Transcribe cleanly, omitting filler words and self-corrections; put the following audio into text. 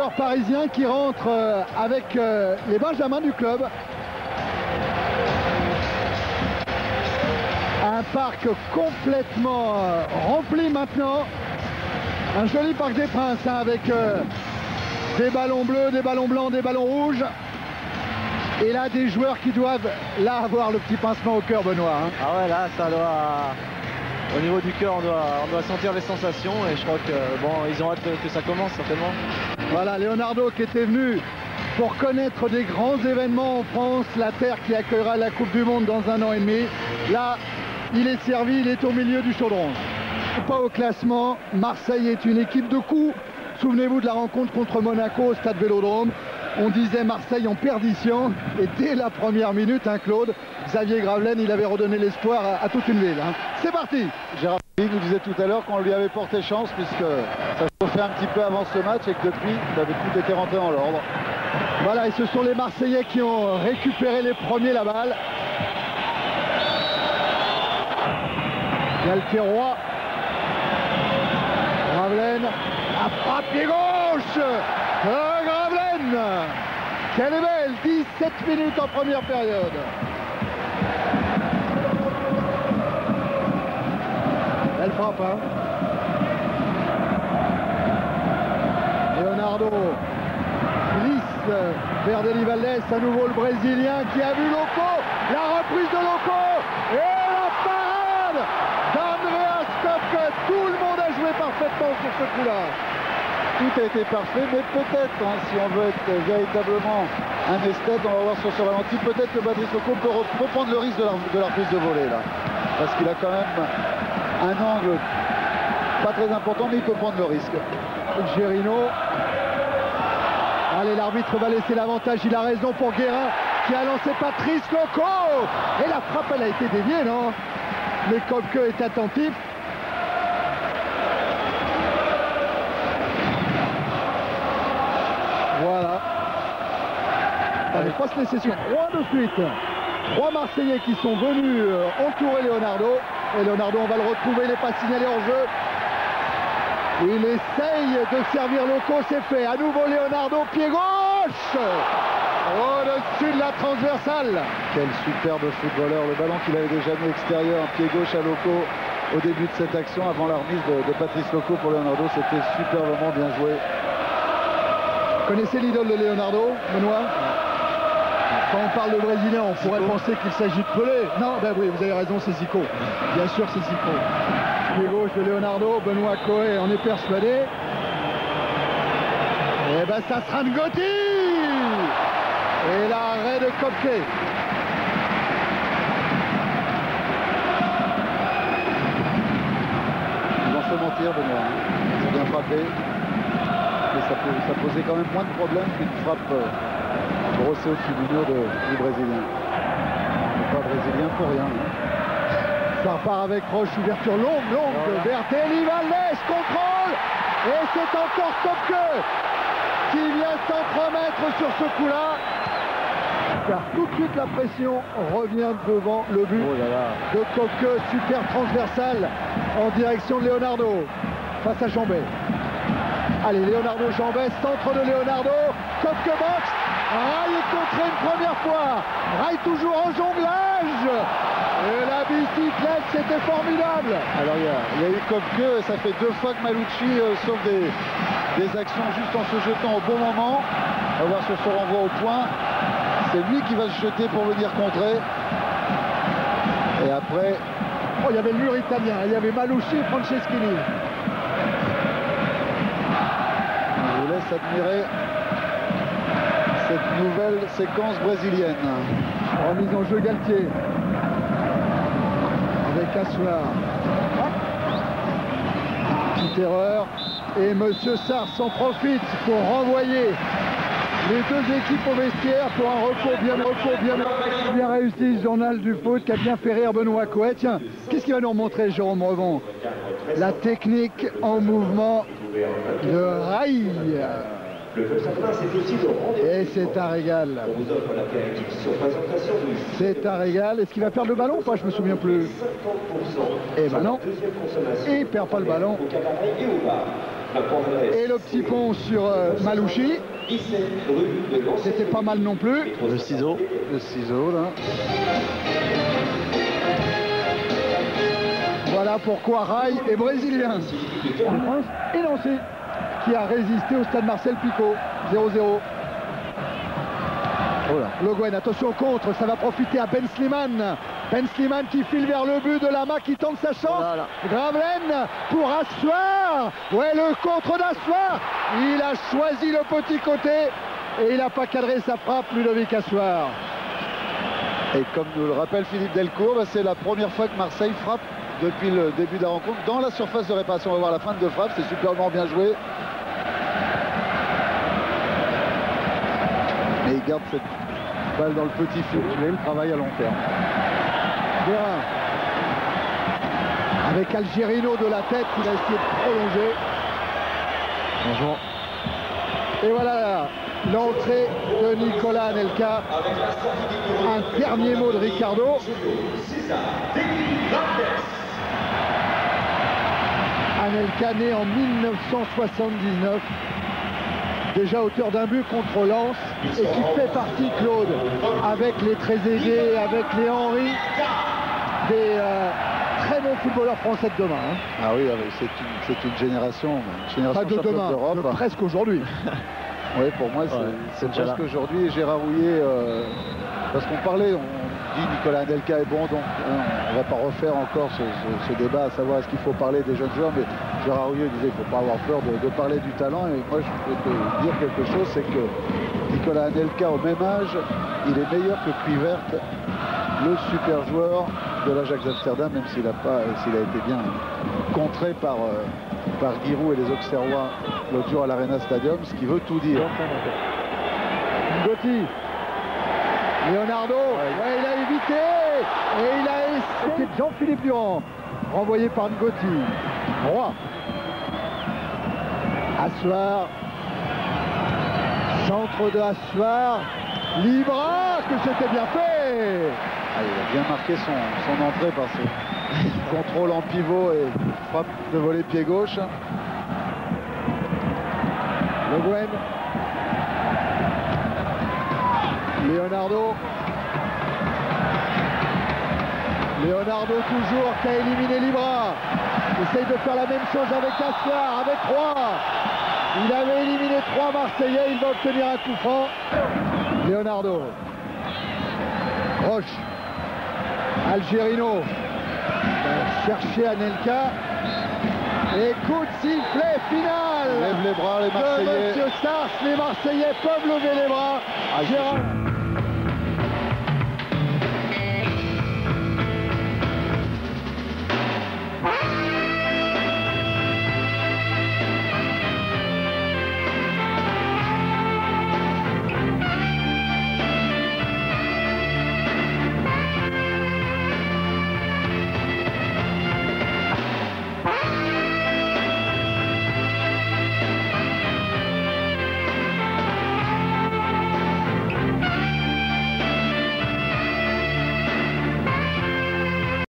joueurs parisiens qui rentrent avec les benjamins du club. Un parc complètement rempli maintenant. Un joli parc des Princes hein, avec des ballons bleus, des ballons blancs, des ballons rouges. Et là, des joueurs qui doivent là avoir le petit pincement au cœur, Benoît. Hein. Ah ouais, là, ça doit... Au niveau du cœur, on doit sentir les sensations. Et je crois que bon, ils ont hâte que ça commence, certainement. Voilà, Leonardo qui était venu pour connaître des grands événements en France. La terre qui accueillera la Coupe du Monde dans 1 an et demi. Là, il est servi, il est au milieu du chaudron. Pas au classement, Marseille est une équipe de coups. Souvenez-vous de la rencontre contre Monaco au Stade Vélodrome. On disait Marseille en perdition et dès la première minute, hein, Claude, Xavier Gravelaine, il avait redonné l'espoir à toute une ville. Hein. C'est parti. Gérard nous disait tout à l'heure qu'on lui avait porté chance puisque ça se fait un petit peu avant ce match et que depuis, tout était rentré dans l'ordre. Voilà, et ce sont les Marseillais qui ont récupéré les premiers la balle. Galtier-Roy. Gravelaine. La frappe pied gauche. Gravelaine. Quelle est belle. 17 minutes en première période. Elle frappe, hein. Leonardo glisse vers Deli Valdés, à nouveau le Brésilien qui a vu Loco, la reprise de Loco et la parade d'Andreas Köpke. Tout le monde a joué parfaitement sur ce coup-là. Tout a été parfait, mais peut-être, hein, si on veut être véritablement un esthète, on va voir sur ce ralenti, peut-être que Patrice Loco peut prendre le risque de la reprise de volée là, parce qu'il a quand même un angle pas très important, mais il peut prendre le risque. Gerino. Allez, l'arbitre va laisser l'avantage, il a raison pour Guérin qui a lancé Patrice Loco. Et la frappe, elle a été déviée, non? Mais Köpke est attentif. Voilà. Allez, passe les sessions. 3 de suite. 3 Marseillais qui sont venus entourer Leonardo. Et Leonardo, on va le retrouver, il n'est pas signalé hors jeu. Il essaye de servir Loco, c'est fait. À nouveau Leonardo, pied gauche. Au-dessus de la transversale. Quel superbe footballeur. Le ballon qu'il avait déjà mis extérieur, un pied gauche à Loco au début de cette action, avant la remise de Patrice Loco pour Leonardo. C'était superbement bien joué. Vous connaissez l'idole de Leonardo, Benoît? Quand on parle de Brésilien, on pourrait penser qu'il s'agit de Pelé. Non, ben oui, vous avez raison, c'est Zico. Bien sûr, c'est Zico. Pied gauche de Leonardo, Benoît Coé en est persuadé. Et ben ça sera Ngoti. Et l'arrêt de Köpke. Ils vont se mentir, Benoît. Ils ont bien frappé. Mais ça posait quand même moins de problèmes qu'une frappe brossée au-dessus du mur du Brésilien. Pas brésilien pour rien. Ça repart avec Roche, ouverture longue vers Deli Valdés, contrôle. Et c'est encore Köpke qui vient s'entremettre sur ce coup-là. Car tout de suite la pression revient devant le but de Köpke, super transversal en direction de Leonardo face à Jambet. Allez, Leonardo Jambet, centre de Leonardo, Köpke box. Rai est contré une première fois. Rai toujours en jonglage. Et la bicyclette, c'était formidable. Alors il y a eu Köpke, ça fait 2 fois que Malucci sauve des actions juste en se jetant au bon moment. On va voir sur ce renvoi au point. C'est lui qui va se jeter pour venir contrer. Et après... Oh, il y avait le mur italien, il y avait Malucci et Franceschini. Je vous laisse admirer cette nouvelle séquence brésilienne. Remise en jeu Galtier. Avec Assoulard. Petite erreur. Et Monsieur Sarr s'en profite pour renvoyer les deux équipes au vestiaire pour un repos bien réussi. Ce journal du foot qui a bien fait rire Benoît Coé. Tiens, qu'est-ce qu'il va nous remontrer, Jérôme Revon? La technique en mouvement de Rai. Et c'est un régal. C'est un régal. Est-ce qu'il va perdre le ballon ou pas? Je me souviens plus. Eh ben non. Et il perd pas le ballon. Et le petit pont sur Malouchi. C'était pas mal non plus. Le ciseau. Le ciseau, là. Voilà pourquoi Rai est brésilien. Et Nancy qui a résisté au stade Marcel Picot. 0-0. Le Guen, attention au contre, ça va profiter à Ben Slimane. Ben Slimane qui file vers le but de Lama qui tente sa chance. Gravelaine pour Assoir. Ouais, le contre d'Assoir. Il a choisi le petit côté et il n'a pas cadré sa frappe, Ludovic Assoir. Et comme nous le rappelle Philippe Delcourt, bah, c'est la première fois que Marseille frappe depuis le début de la rencontre dans la surface de réparation. On va voir la fin de frappe, c'est superbement bien joué. Et il garde cette balle dans le petit filet, le travail à long terme. Bien. Avec Algerino de la tête, il a essayé de prolonger. Bonjour. Et voilà l'entrée de Nicolas Anelka. Un dernier mot de Ricardo. Anelka né en 1979. Déjà auteur d'un but contre Lens et qui fait partie, Claude, avec les Trezeguet, avec les Henry, des très bons footballeurs français de demain. Hein. Ah oui, c'est une génération pas de demain, d'Europe. Presque aujourd'hui. Oui, pour moi, c'est presque aujourd'hui. Et Gérard Rouillet, parce qu'on parlait, on dit Nicolas Anelka est bon, donc on ne va pas refaire encore ce débat à savoir est-ce qu'il faut parler des jeunes joueurs, mais Gérard Rouillet disait qu'il ne faut pas avoir peur de parler du talent. Et moi, je peux te dire quelque chose, c'est que Nicolas Anelka, au même âge, il est meilleur que Kluivert, le super joueur de l'Ajax Amsterdam, même s'il a été bien contré par Giroud et les Auxerrois l'autre jour à l'Arena Stadium, ce qui veut tout dire. Gotti, Leonardo, ouais, il a évité et il a essayé. Jean-Philippe Durand, renvoyé par Gotti. Roy. Assoir. Centre de Assoir. Libra, que c'était bien fait. Ah, il a bien marqué son entrée par ce contrôle en pivot et frappe de volée pied gauche. Le Guen. Leonardo. Leonardo toujours qui a éliminé Libra. Essaye de faire la même chose avec Assoir, avec 3. Il avait éliminé 3 Marseillais, il va obtenir un coup franc. Leonardo. Roche. Algerino. Chercher Anelka. Et coup de sifflet final. Lève les bras les Marseillais. Monsieur Sars, les Marseillais peuvent lever les bras. Gérard.